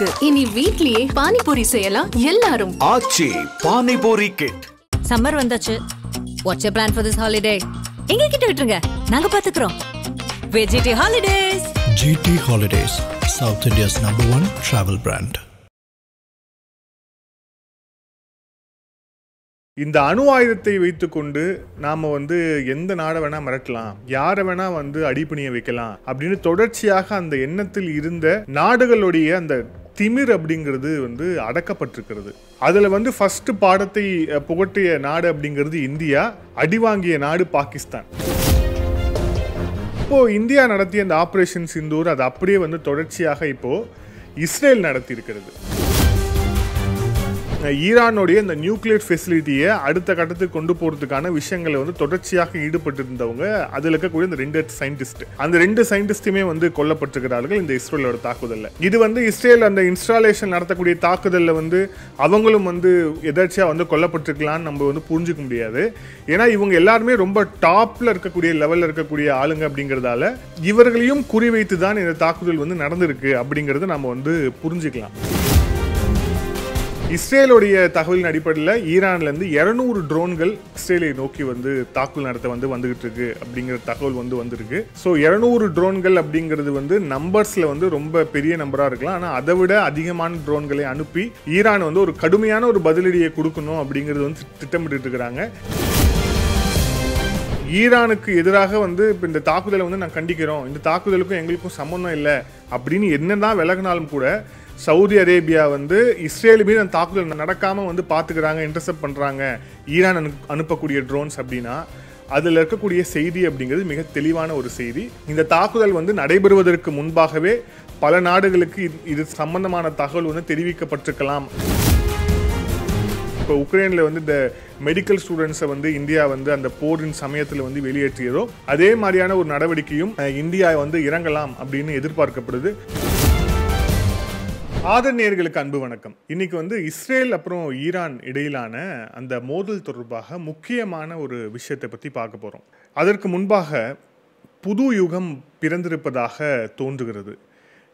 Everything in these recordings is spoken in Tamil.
இருக்கு. இனி வீட்லயே பானிபூரி செய்யலாம் எல்லாரும். ஆச்சி பானிபூரி கிட். சம்மர் வந்தாச்சு. What's your plan for this holiday? எங்க கிட்ட விட்டுருங்க, நாங்க பாத்துக்கிறோம். GT Holidays. GT Holidays, South India's #1 travel brand. இந்த அணு ஆயுதத்தை வைத்துக்கொண்டு நாம எந்த நாடை வேணா மிரட்டலாம், யாரை வேணா அடிபணிய வைக்கலாம் அப்படின்னு தொடர்ச்சியாக அந்த எண்ணத்தில் இருந்த நாடுகளுடைய அந்த திமிர் அப்படிங்கிறது அடக்கப்பட்டிருக்கிறது. அதுல ஃபர்ஸ்ட் பாடத்தை புகட்டிய நாடு அப்படிங்கிறது இந்தியா, அடிவாங்கிய நாடு பாகிஸ்தான். இப்போ இந்தியா நடத்திய அந்த ஆபரேஷன் சிந்தூர் அது அப்படியே தொடர்ச்சியாக இப்போ இஸ்ரேல் நடத்தி இருக்கிறது. ஈரானுடைய இந்த நியூக்ளியர் ஃபெசிலிட்டியை அடுத்த கட்டத்துக்கு கொண்டு போகிறதுக்கான விஷயங்களை தொடர்ச்சியாக ஈடுபட்டு இருந்தவங்க அதில் இருக்கக்கூடிய இந்த 2 சயின்டிஸ்ட், அந்த 2 சயின்டிஸ்டுமே கொல்லப்பட்டிருக்கிறார்கள் இந்த இஸ்ரேலோட தாக்குதலில். இது இஸ்ரேல் அந்த இன்ஸ்டாலேஷன் நடத்தக்கூடிய தாக்குதலில் அவங்களும் எதாச்சியாக கொல்லப்பட்டிருக்கலான்னு நம்ம புரிஞ்சுக்க முடியாது. ஏன்னா இவங்க எல்லாருமே ரொம்ப டாப்ல இருக்கக்கூடிய லெவலில் இருக்கக்கூடிய ஆளுங்க அப்படிங்கிறதால இவர்களையும் குறிவைத்து தான் இந்த தாக்குதல் நடந்திருக்கு அப்படிங்கிறத நம்ம புரிஞ்சுக்கலாம். இஸ்ரேலுடைய தகவலின் அடிப்படையில் ஈரான்லேருந்து 200 ட்ரோன்கள் இஸ்ரேலை நோக்கி தாக்குதல் நடத்த வந்துகிட்டு இருக்கு அப்படிங்கிற தகவல் வந்திருக்கு. ஸோ 200 ட்ரோன்கள் அப்படிங்கிறது நம்பர்ஸில் ரொம்ப பெரிய நம்பராக இருக்கலாம். ஆனால் அதை விட அதிகமான ட்ரோன்களை அனுப்பி ஈரான் ஒரு கடுமையான ஒரு பதிலடியை கொடுக்கணும் அப்படிங்கிறது திட்டமிட்டு இருக்கிறாங்க. ஈரானுக்கு எதிராக இப்போ இந்த தாக்குதலை நான் கண்டிக்கிறோம், இந்த தாக்குதலுக்கும் எங்களுக்கும் சம்மந்தம் இல்லை அப்படின்னு என்னதான் விலகினாலும் கூட சவுதி அரேபியா இஸ்ரேல் மீது அந்த தாக்குதல் நடக்காமல் பார்த்துக்கிறாங்க, இன்டர்செப்ட் பண்ணுறாங்க ஈரான் அனுப்பக்கூடிய ட்ரோன்ஸ் அப்படின்னா அதில் இருக்கக்கூடிய செய்தி அப்படிங்கிறது மிக தெளிவான ஒரு செய்தி. இந்த தாக்குதல் நடைபெறுவதற்கு முன்பாகவே பல நாடுகளுக்கு இது சம்பந்தமான தகவல் தெரிவிக்கப்பட்டிருக்கலாம். இப்போ உக்ரைனில் இந்த மெடிக்கல் ஸ்டூடெண்ட்ஸை இந்தியா அந்த போரின் சமயத்தில் வெளியேற்றியதோ அதே மாதிரியான ஒரு நடவடிக்கையும் இந்தியா இறங்கலாம் அப்படின்னு எதிர்பார்க்கப்படுது. ஆதரணியர்களுக்கு அன்பு வணக்கம். இன்னைக்கு இஸ்ரேல் அப்புறம் ஈரான் இடையிலான அந்த மோதல் தொடர்பாக முக்கியமான ஒரு விஷயத்தை பற்றி பார்க்க போகிறோம். அதற்கு முன்பாக புது யுகம் பிறந்திருப்பதாக தோன்றுகிறது.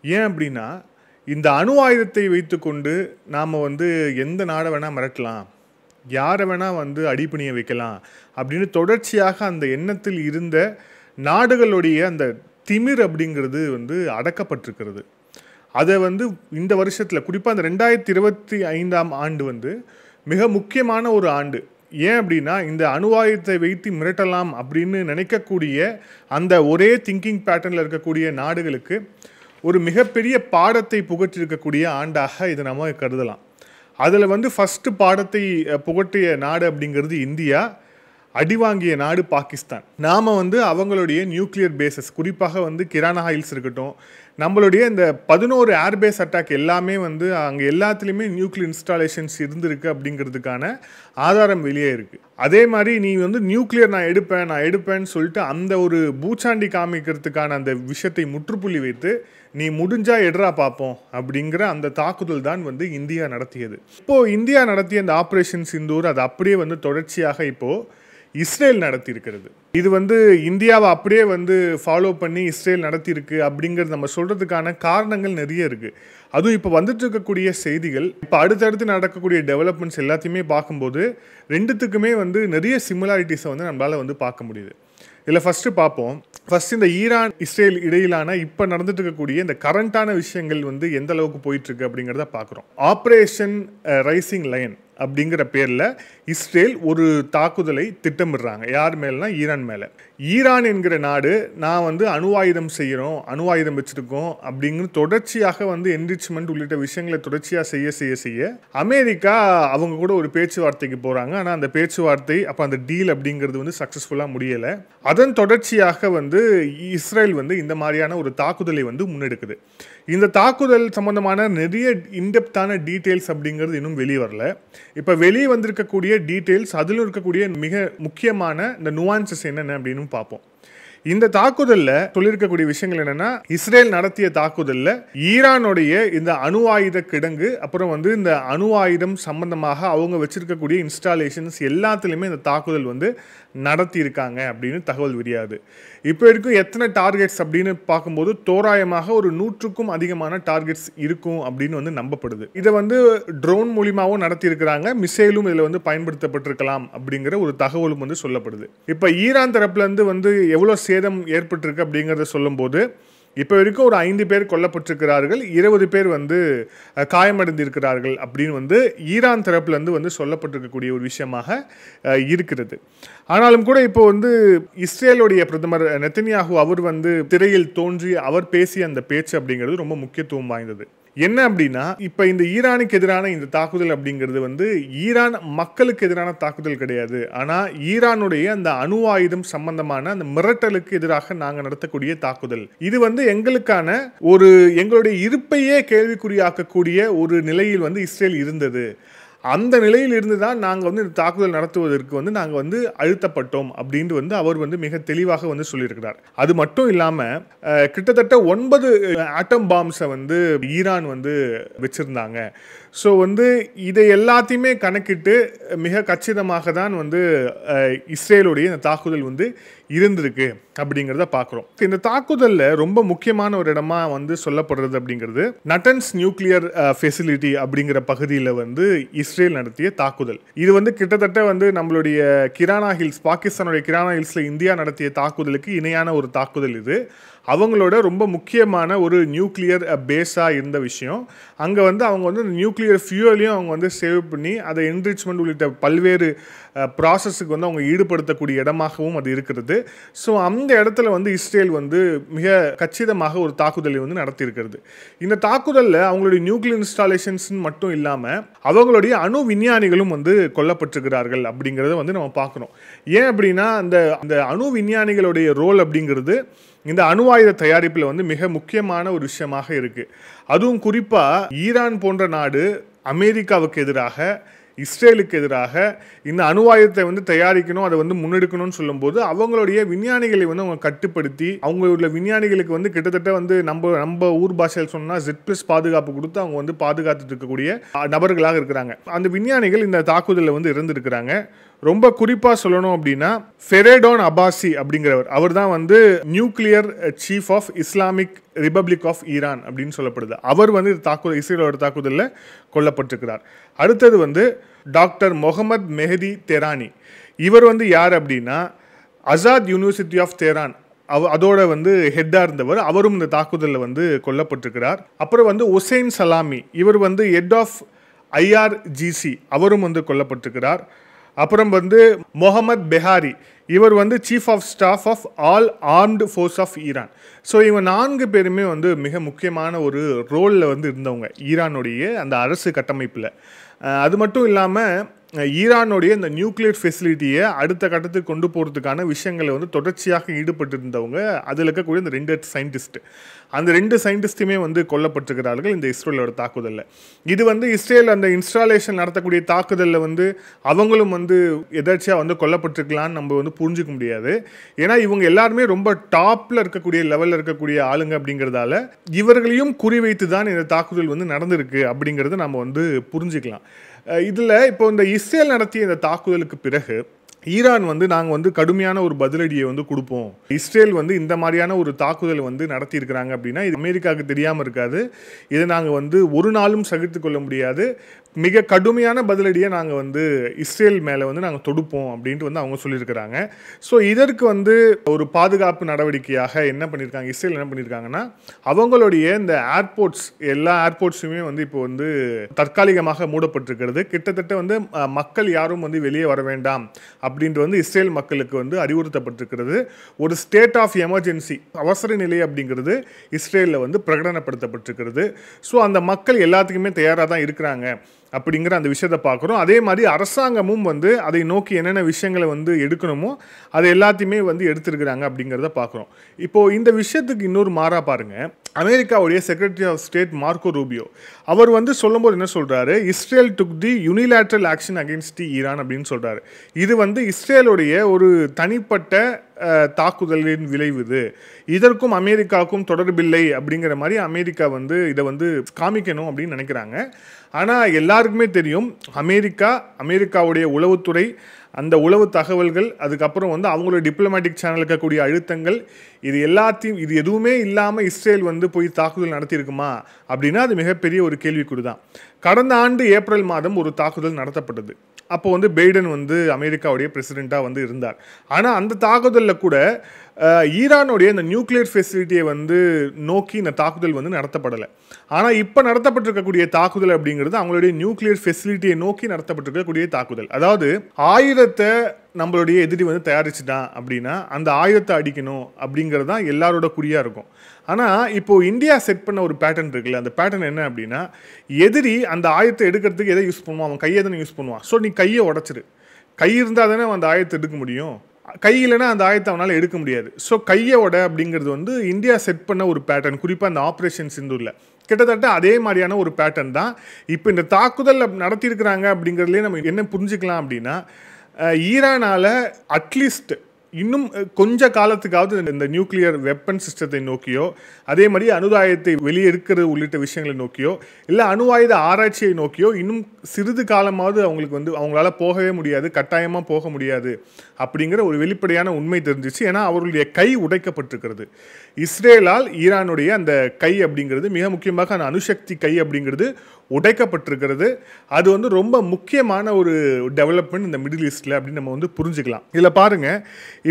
ஏன் அப்படின்னா இந்த அணு ஆயுதத்தை வைத்துக்கொண்டு நாம் எந்த நாடை வேணால் மிரட்டலாம், யாரை வேணால் அடிபணிய வைக்கலாம் அப்படின்னு தொடர்ச்சியாக அந்த எண்ணத்தில் இருந்த நாடுகளுடைய அந்த திமிர் அப்படிங்கிறது அடக்கப்பட்டிருக்கிறது. அதை இந்த வருஷத்தில் குறிப்பாக அந்த 2025ஆம் ஆண்டு மிக முக்கியமான ஒரு ஆண்டு. ஏன் அப்படின்னா இந்த அணு ஆயுதத்தை வைத்து மிரட்டலாம் அப்படின்னு நினைக்கக்கூடிய அந்த ஒரே திங்கிங் பேட்டர்னில் இருக்கக்கூடிய நாடுகளுக்கு ஒரு மிகப்பெரிய பாடத்தை புகட்டிருக்கக்கூடிய ஆண்டாக இதை நம்ம கருதலாம். அதில் ஃபஸ்ட்டு பாடத்தை புகட்டிய நாடு அப்படிங்கிறது இந்தியா, அடிவாங்கிய நாடு பாகிஸ்தான். நாம் அவங்களுடைய நியூக்ளியர் பேசஸ் குறிப்பாக கிரானா ஹைல்ஸ் இருக்கட்டும், நம்மளுடைய இந்த 11 ஏர்பேஸ் அட்டாக் எல்லாமே அங்கே எல்லாத்துலேயுமே நியூக்ளியர் இன்ஸ்டாலேஷன்ஸ் இருந்திருக்கு அப்படிங்கிறதுக்கான ஆதாரம் வெளியே இருக்குது. அதே மாதிரி நீ நியூக்ளியர் நான் எடுப்பேன்னு சொல்லிட்டு அந்த ஒரு பூச்சாண்டி காமிக்கிறதுக்கான அந்த விஷயத்தை முற்றுப்புள்ளி வைத்து நீ முடிஞ்சா எடுறா பார்ப்போம் அப்படிங்கிற அந்த தாக்குதல் தான் இந்தியா நடத்தியது. இப்போது இந்தியா நடத்திய அந்த ஆப்ரேஷன் சிந்தூர் அது அப்படியே தொடர்ச்சியாக இப்போது இஸ்ரேல் நடத்தி இருக்கிறது. இது இந்தியாவை அப்படியே ஃபாலோ பண்ணி இஸ்ரேல் நடத்தியிருக்கு அப்படிங்கிறது நம்ம சொல்கிறதுக்கான காரணங்கள் நிறைய இருக்குது. அதுவும் இப்போ வந்துட்டு இருக்கக்கூடிய செய்திகள், இப்போ அடுத்தடுத்து நடக்கக்கூடிய டெவலப்மெண்ட்ஸ் எல்லாத்தையுமே பார்க்கும்போது ரெண்டுத்துக்குமே நிறைய சிமிலாரிட்டிஸை நம்மளால் பார்க்க முடியுது. இதில் ஃபஸ்ட்டு பார்ப்போம். ஃபஸ்ட் இந்த ஈரான் இஸ்ரேல் இடையிலான இப்போ நடந்துட்டு இருக்கக்கூடிய இந்த கரண்டான விஷயங்கள் எந்த அளவுக்கு போயிட்டுருக்கு அப்படிங்கிறத பார்க்குறோம். ஆப்ரேஷன் ரைசிங் லைன் அப்படிங்கிற பேரில் இஸ்ரேல் ஒரு தாக்குதலை திட்டமிடுறாங்க. யார் மேலேனா ஈரான் மேலே. ஈரான் என்கிற நாடு நான் அணு ஆயுதம் செய்கிறோம், அணு ஆயுதம் வச்சுருக்கோம் அப்படிங்கிற தொடர்ச்சியாக என்ரிச்மெண்ட் உள்ளிட்ட விஷயங்களை தொடர்ச்சியாக செய்ய அமெரிக்கா அவங்க கூட ஒரு பேச்சுவார்த்தைக்கு போகிறாங்க. ஆனால் அந்த பேச்சுவார்த்தை அப்போ அந்த டீல் அப்படிங்கிறது சக்ஸஸ்ஃபுல்லாக முடியலை. அதன் தொடர்ச்சியாக இஸ்ரேல் இந்த மாதிரியான ஒரு தாக்குதலை முன்னெடுக்குது. இந்த தாக்குதல் சம்பந்தமான நிறைய இன்டெப்தான டீட்டெயில்ஸ் அப்படிங்கிறது இன்னும் வெளியே வரல. இப்போ வெளியே வந்திருக்கக்கூடிய டீட்டெயில்ஸ் அதில் இருக்கக்கூடிய மிக முக்கியமான இந்த நுவான்சஸ் என்னென்ன அப்படின்னு பார்ப்போம். இந்த தாக்குதல்ல சொல்லியிருக்கக்கூடிய விஷயங்கள் என்னன்னா, இஸ்ரேல் நடத்திய தாக்குதல்ல ஈரானுடைய இந்த அணு ஆயுத கிடங்கு, அப்புறம் வந்து இந்த அணு ஆயுதம் சம்பந்தமாக அவங்க வச்சிருக்கக்கூடிய இன்ஸ்டாலேஷன்ஸ் எல்லாத்துலயுமே இந்த தாக்குதல் வந்து நடத்தி இருக்காங்க அப்படின்னு தகவல் வெளியாது. இப்போ வரைக்கும் எத்தனை டார்கெட்ஸ் அப்படின்னு பார்க்கும்போது தோராயமாக ஒரு 100க்கும் அதிகமான டார்கெட்ஸ் இருக்கும் அப்படின்னு வந்து நம்பப்படுது. இதை வந்து ட்ரோன் மூலியமாகவும் நடத்தி இருக்கிறாங்க, மிசைலும் இதில் வந்து பயன்படுத்தப்பட்டிருக்கலாம் அப்படிங்கிற ஒரு தகவலும் வந்து சொல்லப்படுது. இப்போ ஈரான் தரப்புல இருந்து வந்து எவ்வளோ சேதம் ஏற்பட்டிருக்கு அப்படிங்கிறத சொல்லும்போது, இப்போ வரைக்கும் ஒரு 5 பேர் கொல்லப்பட்டிருக்கிறார்கள், 20 பேர் வந்து காயமடைந்திருக்கிறார்கள் அப்படின்னு வந்து ஈரான் தரப்புலேருந்து வந்து சொல்லப்பட்டிருக்கக்கூடிய ஒரு விஷயமாக இருக்கிறது. ஆனாலும் கூட இப்போ வந்து இஸ்ரேலுடைய பிரதமர் நெத்தன்யாகு அவர் வந்து திரையில் தோன்றி அவர் பேசிய அந்த பேச்சு அப்படிங்கிறது ரொம்ப முக்கியத்துவம் வாய்ந்தது. என்ன அப்படின்னா, இப்போ இந்த ஈரானுக்கு எதிரான இந்த தாக்குதல் அப்படிங்கிறது வந்து ஈரான் மக்களுக்கு எதிரான தாக்குதல் கிடையாது. ஆனால் ஈரானுடைய அந்த அணு ஆயுதம் சம்பந்தமான அந்த மிரட்டலுக்கு எதிராக நாங்கள் நடத்தக்கூடிய தாக்குதல். இது வந்து எங்களுடைய இருப்பையே கேள்விக்குறியாக்கக்கூடிய ஒரு நிலையில் வந்து இஸ்ரேல் இருந்தது. அந்த நிலையில் இருந்து தான் நாங்கள் வந்து இந்த தாக்குதல் நடத்துவதற்கு வந்து நாங்கள் வந்து அழுத்தப்பட்டோம் அப்படின்ட்டு வந்து அவர் வந்து மிக தெளிவாக வந்து சொல்லியிருக்கிறார். அது மட்டும் இல்லாமல் கிட்டத்தட்ட 9 ஆட்டம் பாம்ஸை வந்து ஈரான் வந்து வச்சுருந்தாங்க. ஸோ வந்து இதை எல்லாத்தையுமே கணக்கிட்டு மிக கச்சிதமாக தான் வந்து இஸ்ரேலுடைய இந்த தாக்குதல் வந்து இருந்திருக்கு அப்படிங்கிறத பார்க்குறோம். இந்த தாக்குதலில் ரொம்ப முக்கியமான ஒரு இடமா வந்து சொல்லப்படுறது அப்படிங்கிறது நட்டன்ஸ் நியூக்ளியர் ஃபெசிலிட்டி அப்படிங்கிற பகுதியில் வந்து இஸ்ரேல் நடத்திய தாக்குதல். இது வந்து கிட்டத்தட்ட வந்து நம்மளுடைய கிரானா ஹில்ஸ், பாகிஸ்தானுடைய கிரானா ஹில்ஸில் இந்தியா நடத்திய தாக்குதலுக்கு இணையான ஒரு தாக்குதல் இது. அவங்களோட ரொம்ப முக்கியமான ஒரு நியூக்ளியர் பேஸாக இருந்த விஷயம். அங்கே வந்து அவங்க வந்து நியூக்ளியர் ஃபியூவலையும் அவங்க வந்து சேவ் பண்ணி அதை என்ரிச்மெண்ட் உள்ளிட்ட பல்வேறு ப்ராசஸுக்கு வந்து அவங்க ஈடுபடுத்தக்கூடிய இடமாகவும் அது இருக்கிறது. ஸோ அந்த இடத்துல வந்து இஸ்ரேல் வந்து மிக கச்சிதமாக ஒரு தாக்குதலை வந்து நடத்தியிருக்கிறது. இந்த தாக்குதலில் அவங்களுடைய நியூக்ளியர் இன்ஸ்டாலேஷன்ஸ் மட்டும் இல்லாமல் அவங்களுடைய அணு விஞ்ஞானிகளும் வந்து கொல்லப்பட்டிருக்கிறார்கள் அப்படிங்கிறத வந்து நம்ம பார்க்கணும். ஏன் அப்படின்னா, அந்த அணு விஞ்ஞானிகளுடைய ரோல் அப்படிங்கிறது இந்த அணு ஆயுத தயாரிப்பில் வந்து மிக முக்கியமான ஒரு விஷயமாக இருக்குது. அதுவும் குறிப்பாக ஈரான் போன்ற நாடு அமெரிக்காவுக்கு எதிராக, இஸ்ரேலுக்கு எதிராக இந்த அணு ஆயுதத்தை வந்து தயாரிக்கணும், அதை வந்து முன்னெடுக்கணும்னு சொல்லும்போது அவங்களுடைய விஞ்ஞானிகளை வந்து அவங்க கட்டுப்படுத்தி, அவங்களுடைய விஞ்ஞானிகளுக்கு வந்து கிட்டத்தட்ட வந்து நம்ம ஊர் பாஷையில் சொன்னால் Z+ பாதுகாப்பு கொடுத்து அவங்க வந்து பாதுகாத்துட்டு இருக்கக்கூடிய நபர்களாக இருக்கிறாங்க. அந்த விஞ்ஞானிகள் இந்த தாக்குதலில் வந்து இருந்திருக்கிறாங்க. ரொம்ப குறிப்பாக சொல்லணும் அப்படின்னா, ஃபெரேடோன் அப்பாசி அப்படிங்கிறவர், அவர் தான் வந்து nuclear chief of Islamic Republic of Iran அப்படின்னு சொல்லப்படுது. அவர் வந்து இஸ்ரேலோட தாக்குதலில் கொல்லப்பட்டிருக்கிறார். அடுத்தது வந்து டாக்டர் முகமது மெஹதி தெரானி. இவர் வந்து யார் அப்படின்னா, அசாத் யூனிவர்சிட்டி ஆஃப் தெஹ்ரான் அதோட வந்து ஹெட்டாக இருந்தவர். அவரும் இந்த தாக்குதலில் வந்து கொல்லப்பட்டிருக்கிறார். அப்புறம் வந்து ஒசைன் சலாமி, இவர் வந்து ஹெட் ஆஃப் IRGC, அவரும் வந்து கொல்லப்பட்டிருக்கிறார். அப்புறம் வந்து முகமது பெஹாரி, இவர் வந்து chief of staff of all armed force of Iran. So இவங்க 4 பேருமே வந்து மிக முக்கியமான ஒரு ரோலில் வந்து இருந்தவங்க ஈரானுடைய அந்த அரசு கட்டமைப்பில். அது மட்டும் இல்லாமல் ஈரானுடைய இந்த நியூக்ளியர் ஃபெசிலிட்டியை அடுத்த கட்டத்துக்கு கொண்டு போகிறதுக்கான விஷயங்களை வந்து தொடர்ச்சியாக ஈடுபட்டு இருந்தவங்க. அதில் இருக்கக்கூடிய இந்த 2 சயின்டிஸ்ட், அந்த 2 சயின்டிஸ்ட்டுமே வந்து கொல்லப்பட்டிருக்கிறார்கள் இந்த இஸ்ரேலோட தாக்குதலில். இது வந்து இஸ்ரேல் அந்த இன்ஸ்டாலேஷன் நடத்தக்கூடிய தாக்குதலில் வந்து அவங்களும் வந்து எதாச்சியாக வந்து கொல்லப்பட்டிருக்கலான்னு நம்ம வந்து புரிஞ்சிக்க முடியாது. ஏன்னா இவங்க எல்லாருமே ரொம்ப டாப்பில் இருக்கக்கூடிய லெவலில் இருக்கக்கூடிய ஆளுங்க அப்படிங்கிறதால இவர்களையும் குறிவைத்து தான் இந்த தாக்குதல் வந்து நடந்திருக்கு அப்படிங்கிறத நம்ம வந்து புரிஞ்சுக்கலாம். இதில் இப்போ இந்த இஸ்ரேல் நடத்திய இந்த தாக்குதலுக்கு பிறகு ஈரான் வந்து நாங்கள் வந்து கடுமையான ஒரு பதிலடியை வந்து கொடுப்போம், இஸ்ரேல் வந்து இந்த மாதிரியான ஒரு தாக்குதல் வந்து நடத்தியிருக்கிறாங்க அப்படின்னா இது அமெரிக்காவுக்கு தெரியாமல் இருக்காது, இதை நாங்கள் வந்து ஒரு நாளும் சகித்து கொள்ள முடியாது, மிக கடுமையான பதிலடியை நாங்கள் வந்து இஸ்ரேல் மேலே வந்து நாங்கள் தொடுப்போம் அப்படின்ட்டு வந்து அவங்க சொல்லியிருக்கிறாங்க. ஸோ இதற்கு வந்து ஒரு பாதுகாப்பு நடவடிக்கையாக என்ன பண்ணியிருக்காங்க, இஸ்ரேல் என்ன பண்ணியிருக்காங்கன்னா, அவங்களுடைய இந்த ஏர்போர்ட்ஸ், எல்லா ஏர்போர்ட்ஸுமே வந்து இப்போ வந்து தற்காலிகமாக மூடப்பட்டிருக்கிறது. கிட்டத்தட்ட வந்து மக்கள் யாரும் வந்து வெளியே வர வேண்டாம் அப்படின்ட்டு வந்து இஸ்ரேல் மக்களுக்கு வந்து அறிவுறுத்தப்பட்டிருக்கிறது. ஒரு ஸ்டேட் ஆஃப் எமர்ஜென்சி, அவசர நிலை அப்படிங்கிறது இஸ்ரேலில் வந்து பிரகடனப்படுத்தப்பட்டிருக்கிறது. ஸோ அந்த மக்கள் எல்லாத்துக்குமே தயாராக தான் இருக்கிறாங்க அப்படிங்கிற அந்த விஷயத்தை பார்க்குறோம். அதே மாதிரி அரசாங்கமும் வந்து அதை நோக்கி என்னென்ன விஷயங்களை வந்து எடுக்கணுமோ அதை எல்லாத்தையுமே வந்து எடுத்திருக்கிறாங்க அப்படிங்கிறத பார்க்குறோம். இப்போது இந்த விஷயத்துக்கு இன்னொரு மாறா பாருங்கள், அமெரிக்காவுடைய secretary of state Marco Rubio அவர் வந்து சொல்லும்போது என்ன சொல்கிறாரு, Israel took the unilateral action against the Iran அப்படின்னு சொல்கிறாரு. இது வந்து இஸ்ரேலுடைய ஒரு தனிப்பட்ட தாக்குதலின் விளைவு இது, இதற்கும் அமெரிக்காவுக்கும் தொடர்பில்லை அப்படிங்கிற மாதிரி அமெரிக்கா வந்து இதை வந்து காமிக்கணும் அப்படின்னு நினைக்கிறாங்க. ஆனால் எல்லாருக்குமே தெரியும் அமெரிக்காவுடைய உளவுத்துறை, அந்த உளவு தகவல்கள், அதுக்கப்புறம் வந்து அவங்களோட டிப்ளமேட்டிக் சேனல் இருக்கக்கூடிய அழுத்தங்கள், இது எதுவுமே இல்லாமல் இஸ்ரேல் வந்து போய் தாக்குதல் நடத்தியிருக்குமா அப்படின்னா அது மிகப்பெரிய ஒரு கேள்விக்குறி தான். கடந்த ஆண்டு ஏப்ரல் மாதம் ஒரு தாக்குதல் நடத்தப்பட்டது. அப்போ வந்து பைடன் வந்து அமெரிக்காவுடைய பிரசிடெண்ட்டாக வந்து இருந்தார். ஆனால் அந்த தாக்குதலில் கூட ஈரானுடைய இந்த நியூக்ளியர் ஃபெசிலிட்டியை வந்து நோக்கி இந்த தாக்குதல் வந்து நடத்தப்படலை. ஆனால் இப்போ நடத்தப்பட்டிருக்கக்கூடிய தாக்குதல் அப்படிங்கிறது அவங்களுடைய நியூக்ளியர் ஃபெசிலிட்டியை நோக்கி நடத்தப்பட்டிருக்கக்கூடிய தாக்குதல். அதாவது ஆயுதத்தை நம்மளுடைய எதிரி வந்து தயாரிச்சுட்டான் அப்படின்னா அந்த ஆயுதத்தை அடிக்கணும் அப்படிங்கிறது தான் எல்லாரோட குறியாக இருக்கும். ஆனால் இப்போது இந்தியா செட் பண்ண ஒரு பேட்டர்ன் இருக்குல்ல, அந்த பேட்டர்ன் என்ன அப்படின்னா, எதிரி அந்த ஆயுதத்தை எடுக்கிறதுக்கு எதை யூஸ் பண்ணுவான், அவன் கையை தானே யூஸ் பண்ணுவான். ஸோ நீ கையை உடச்சிரு, கை இருந்தால் தானே அந்த ஆயுதத்தை எடுக்க முடியும், கை இல்லைன்னா அந்த ஆயத்தை அவனால் எடுக்க முடியாது. ஸோ கையோட அப்படிங்கிறது வந்து இந்தியா செட் பண்ண ஒரு பேட்டர்ன், குறிப்பாக அந்த ஆப்ரேஷன் சிந்தூரில் கிட்டத்தட்ட அதே மாதிரியான ஒரு பேட்டர்ன் தான் இப்போ இந்த தாக்குதல் நடத்தியிருக்கிறாங்க. அப்படிங்கிறதுலே நம்ம என்ன புரிஞ்சுக்கலாம் அப்படின்னா, ஈரானால் அட்லீஸ்ட் இன்னும் கொஞ்ச காலத்துக்காவது இந்த நியூக்ளியர் வெப்பன் சிஸ்டத்தை நோக்கியோ, அதே மாதிரி அணுதாயத்தை வெளியே இருக்கிறது உள்ளிட்ட விஷயங்களை நோக்கியோ, இல்லை அணு ஆயுத ஆராய்ச்சியை நோக்கியோ இன்னும் சிறிது காலமாவது அவங்களுக்கு வந்து அவங்களால போகவே முடியாது, கட்டாயமாக போக முடியாது அப்படிங்கிற ஒரு வெளிப்படையான உண்மை தெரிஞ்சிச்சு. ஏன்னா அவர்களுடைய கை உடைக்கப்பட்டிருக்கிறது. இஸ்ரேலால் ஈரானுடைய அந்த கை அப்படிங்கிறது, மிக முக்கியமாக அந்த அணுசக்தி கை அப்படிங்கிறது உடைக்கப்பட்டிருக்கிறது. அது வந்து ரொம்ப முக்கியமான ஒரு டெவலப்மெண்ட் இந்த மிடில் ஈஸ்டில் அப்படின்னு நம்ம வந்து புரிஞ்சுக்கலாம். இதில் பாருங்கள்,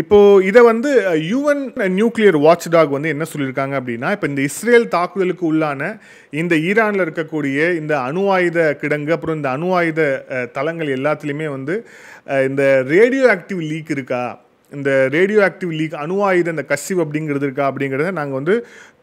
இப்போது இதை வந்து யுஎன் நியூக்ளியர் வாட்ச் டாக் வந்து என்ன சொல்லியிருக்காங்க அப்படின்னா, இப்போ இந்த இஸ்ரேல் தாக்குதலுக்கு உள்ளான இந்த ஈரானில் இருக்கக்கூடிய இந்த அணு ஆயுத கிடங்கு, அப்புறம் இந்த அணு ஆயுத தளங்கள் எல்லாத்துலேயுமே வந்து இந்த ரேடியோ ஆக்டிவ் லீக் இருக்கா, இந்த ரேடியோ ஆக்டிவ் லீக் அணு ஆயுத இந்த கசிவு அப்படிங்கிறது இருக்கா அப்படிங்கிறத நாங்கள் வந்து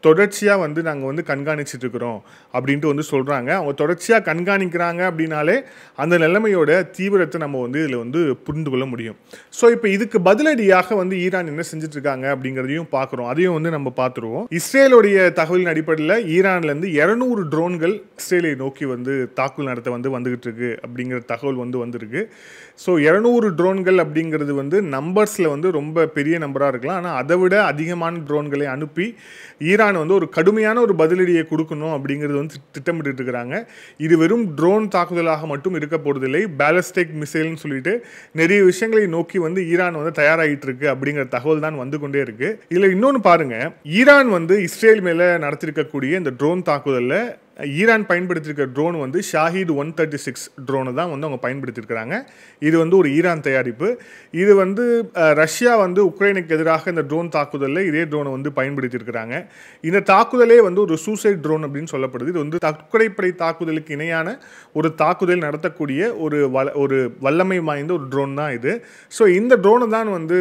தொடர்ச்சியாக வந்து நாங்கள் வந்து கண்காணிச்சுட்டு இருக்கிறோம் அப்படின்ட்டு வந்து சொல்கிறாங்க. அவங்க தொடர்ச்சியாக கண்காணிக்கிறாங்க அப்படின்னாலே அந்த நிலைமையோட தீவிரத்தை நம்ம வந்து இதில் வந்து புரிந்து கொள்ள முடியும். ஸோ இப்போ இதுக்கு பதிலடியாக வந்து ஈரான் என்ன செஞ்சுட்ருக்காங்க அப்படிங்கிறதையும் பார்க்குறோம். அதையும் வந்து நம்ம பார்த்துருவோம். இஸ்ரேலுடைய தகவலின் அடிப்படையில் ஈரான்லேருந்து 200 ட்ரோன்கள் இஸ்ரேலை நோக்கி வந்து தாக்குதல் நடத்த வந்து வந்துகிட்டு இருக்கு அப்படிங்கிற தகவல் வந்து வந்திருக்கு. ஸோ 200 ட்ரோன்கள் அப்படிங்கிறது வந்து நம்பர்ஸில் வந்து ரொம்ப பெரிய நம்பராக இருக்கலாம். ஆனால் அதை விட அதிகமான ட்ரோன்களை அனுப்பி ஈரான் வந்து ஒரு கடுமையான ஒரு பதிலடியை கொடுக்கணும் அப்படிங்கிறது வந்து திட்டமிட்டு இருக்கிறாங்க. இது வெறும் ட்ரோன் தாக்குதலாக மட்டும் இருக்க போறதில்லை, பேலஸ்டிக் மிசைல்னு சொல்லிட்டு நிறைய விஷயங்களை நோக்கி வந்து ஈரான் வந்து தயாராகிட்டு இருக்கு அப்படிங்கிற தகவல் தான் வந்து கொண்டே இருக்கு. இதுல இன்னொன்று பாருங்க, ஈரான் வந்து இஸ்ரேல் மேல நடத்திருக்கக்கூடிய இந்த ட்ரோன் தாக்குதலில் ஈரான் பயன்படுத்தியிருக்க ட்ரோன் வந்து ஷாஹித் 136 ட்ரோனை தான் வந்து அவங்க பயன்படுத்தியிருக்கிறாங்க. இது வந்து ஒரு ஈரான் தயாரிப்பு. இது வந்து ரஷ்யா வந்து உக்ரைனுக்கு எதிராக இந்த ட்ரோன் தாக்குதலில் இதே ட்ரோனை வந்து பயன்படுத்தியிருக்கிறாங்க. இந்த தாக்குதலே வந்து ஒரு சூசைட் ட்ரோன் அப்படின்னு சொல்லப்படுது. இது வந்து தற்கொலைப்படை தாக்குதலுக்கு இணையான ஒரு தாக்குதல் நடத்தக்கூடிய ஒரு வல்லமை வாய்ந்த ஒரு ட்ரோன் தான் இது. ஸோ இந்த ட்ரோனை தான் வந்து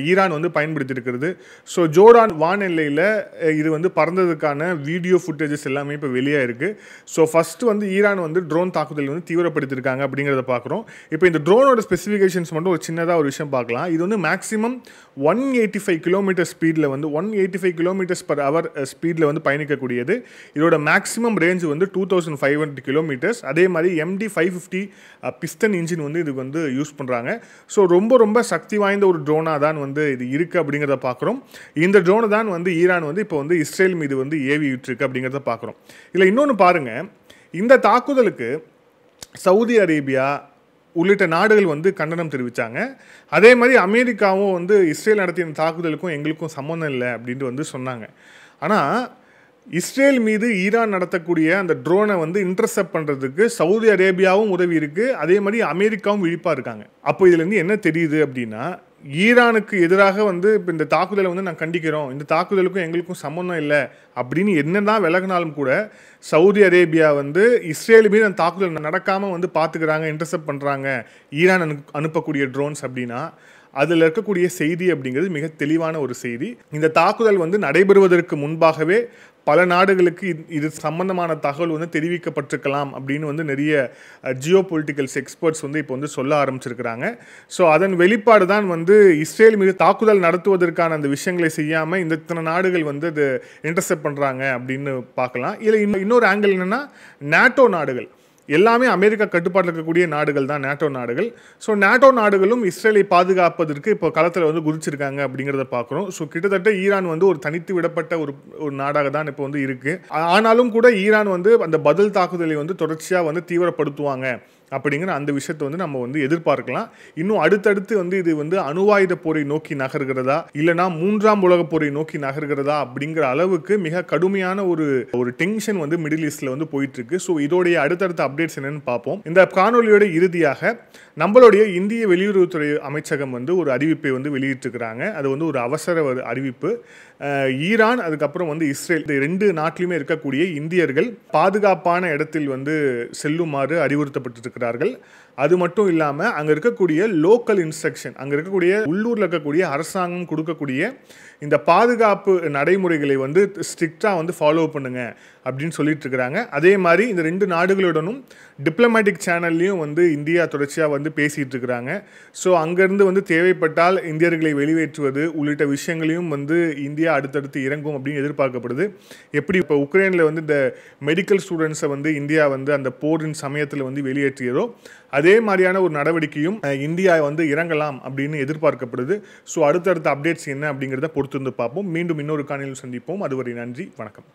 ஈரான் வந்து பயன்படுத்தியிருக்கிறது. ஸோ ஜோர்டான் வான் எல்லையில் இது வந்து பறந்ததுக்கான வீடியோ ஃபுட்டேஜஸ் எல்லாமே இப்போ வெளியாக இருக்குது. ஸோ ஃபஸ்ட்டு வந்து ஈரான் வந்து ட்ரோன் தாக்குதல் வந்து தீவிரப்படுத்தியிருக்காங்க அப்படிங்கிறத பார்க்குறோம். இப்போ இந்த ட்ரோனோட ஸ்பெசிஃபிகேஷன்ஸ் மட்டும் ஒரு சின்னதாக ஒரு விஷயம் பார்க்கலாம். இது வந்து மேக்ஸிமம் 185 கிலோமீட்டர் ஸ்பீடில் வந்து 185 கிலோமீட்டர்ஸ் பர் ஹவர் ஸ்பீடில் வந்து பயணிக்கக்கூடியது. இதோட மேக்ஸிமம் ரேஞ்ச் வந்து 2500 கிலோமீட்டர்ஸ். அதே மாதிரி MD550 பிஸ்டன் இன்ஜின் வந்து இதுக்கு வந்து யூஸ் பண்ணுறாங்க. ஸோ ரொம்ப சக்தி வாய்ந்த ஒரு ட்ரோனாக தான் வந்து இது இருக்குது அப்படிங்கிறத பார்க்குறோம். இந்த ட்ரோனை தான் வந்து ஈரான் வந்து இப்போ வந்து இஸ்ரேல் மீது வந்து ஏவிட்டு இருக்கு அப்படிங்கிறத பார்க்குறோம். இதில் இன்னொன்று பாருங்கள், இந்த தாக்குதலுக்கு சவுதி அரேபியா உள்ளிட்ட நாடுகள் வந்து கண்டனம் தெரிவித்தாங்க. அதே மாதிரி அமெரிக்காவும் வந்து இஸ்ரேல் நடத்திய தாக்குதலுக்கும் எங்களுக்கும் சம்மந்தம் இல்லை அப்படின்ட்டு வந்து சொன்னாங்க. ஆனால் இஸ்ரேல் மீது ஈரான் நடத்தக்கூடிய அந்த ட்ரோனை வந்து இன்டர்செப்ட் பண்ணுறதுக்கு சவுதி அரேபியாவும் உதவி இருக்குது, அதே மாதிரி அமெரிக்காவும் விழிப்பாக இருக்காங்க. அப்போ இதுலேருந்து என்ன தெரியுது அப்படின்னா, ஈரானுக்கு எதிராக வந்து இப்போ இந்த தாக்குதலை வந்து நான் கண்டிக்கிறோம், இந்த தாக்குதலுக்கும் எங்களுக்கும் சம்மந்தம் இல்லை அப்படின்னு என்னதான் விலகினாலும் கூட சவுதி அரேபியா வந்து இஸ்ரேல் மீது அந்த தாக்குதல் நடக்காமல் வந்து பார்த்துக்கிறாங்க, இன்டர்செப்ட் பண்ணுறாங்க ஈரான் அனுப்பக்கூடிய ட்ரோன்ஸ் அப்படின்னா அதில் இருக்கக்கூடிய செய்தி அப்படிங்கிறது மிக தெளிவான ஒரு செய்தி. இந்த தாக்குதல் வந்து நடைபெறுவதற்கு முன்பாகவே பல நாடுகளுக்கு இது சம்பந்தமான தகவல் வந்து தெரிவிக்கப்பட்டிருக்கலாம் அப்படின்னு வந்து நிறைய ஜியோ பொலிட்டிக்கல்ஸ் எக்ஸ்பர்ட்ஸ் வந்து இப்போ வந்து சொல்ல ஆரம்பிச்சிருக்கிறாங்க. ஸோ அதன் வெளிப்பாடு தான் வந்து இஸ்ரேல் மீது தாக்குதல் நடத்துவதற்கான அந்த விஷயங்களை செய்யாமல் இந்த இத்தனை நாடுகள் வந்து அது இன்டர்செப்ட் பண்ணுறாங்க அப்படின்னு பார்க்கலாம். இல்லை இன்னொரு ஆங்கிள் என்னென்னா, நேட்டோ நாடுகள் எல்லாமே அமெரிக்கா கட்டுப்பாட்டில் இருக்கக்கூடிய நாடுகள் தான் நேட்டோ நாடுகள். ஸோ நேட்டோ நாடுகளும் இஸ்ரேலை பாதுகாப்பதற்கு இப்போ களத்தில் வந்து குதிச்சிருக்காங்க அப்படிங்கிறத பார்க்குறோம். ஸோ கிட்டத்தட்ட ஈரான் வந்து ஒரு தனித்து விடப்பட்ட ஒரு நாடாக தான் இப்போ வந்து இருக்குது. ஆனாலும் கூட ஈரான் வந்து அந்த பதில் தாக்குதலை வந்து தொடர்ச்சியாக வந்து தீவிரப்படுத்துவாங்க அப்படிங்கிற அந்த விஷயத்தை வந்து நம்ம வந்து எதிர்பார்க்கலாம். இன்னும் அடுத்தடுத்து வந்து இது வந்து அணுவாயுத போரை நோக்கி நகர்கிறதா இல்லைனா 3ஆம் உலக போரை நோக்கி நகர்கிறதா அப்படிங்கிற அளவுக்கு மிக கடுமையான ஒரு டென்ஷன் வந்து மிடில் ஈஸ்ட்ல வந்து போயிட்டு இருக்கு. ஸோ இதோடைய அடுத்தடுத்த அப்டேட்ஸ் என்னன்னு பார்ப்போம். இந்த காணொலியோட இறுதியாக நம்மளுடைய இந்திய வெளியுறவுத்துறை அமைச்சகம் வந்து ஒரு அறிவிப்பை வந்து வெளியிட்டிருக்கிறாங்க. அது வந்து ஒரு அவசர அறிவிப்பு. ஈரான் அதுக்கப்புறம் வந்து இஸ்ரேல் இந்த 2 நாட்டிலுமே இருக்கக்கூடிய இந்தியர்கள் பாதுகாப்பான இடத்தில் வந்து செல்லுமாறு அறிவுறுத்தப்பட்டிருக்கிறார்கள். அது மட்டும் இல்லாமல் அங்கே இருக்கக்கூடிய லோக்கல் இன்ஸ்ட்ரக்ஷன், அங்கே இருக்கக்கூடிய உள்ளூரில் இருக்கக்கூடிய அரசாங்கம் கொடுக்கக்கூடிய இந்த பாதுகாப்பு நடைமுறைகளை வந்து ஸ்ட்ரிக்டாக வந்து ஃபாலோ பண்ணுங்க அப்படின்னு சொல்லிட்டு இருக்கிறாங்க. அதே மாதிரி இந்த 2 நாடுகளுடனும் டிப்ளமேட்டிக் சேனல்லையும் வந்து இந்தியா தொடர்ச்சியாக வந்து பேசிகிட்டு இருக்கிறாங்க. ஸோ அங்கேருந்து வந்து தேவைப்பட்டால் இந்தியர்களை வெளியேற்றுவது உள்ளிட்ட விஷயங்களையும் வந்து இந்தியா அடுத்தடுத்து இறங்கும் அப்படின்னு எதிர்பார்க்கப்படுது. எப்படி இப்போ உக்ரைனில் வந்து இந்த மெடிக்கல் ஸ்டூடெண்ட்ஸை வந்து இந்தியா வந்து அந்த போரின் சமயத்தில் வந்து வெளியேற்றியதோ அதே மாதிரியான ஒரு நடவடிக்கையும் இந்தியா வந்து இறங்கலாம் அப்படின்னு எதிர்பார்க்கப்படுது. ஸோ அடுத்தடுத்த அப்டேட்ஸ் என்ன அப்படிங்கிறத பொறுத்து வந்து பார்ப்போம். மீண்டும் இன்னொரு காணொளியில் சந்திப்போம். அதுவரை நன்றி, வணக்கம்.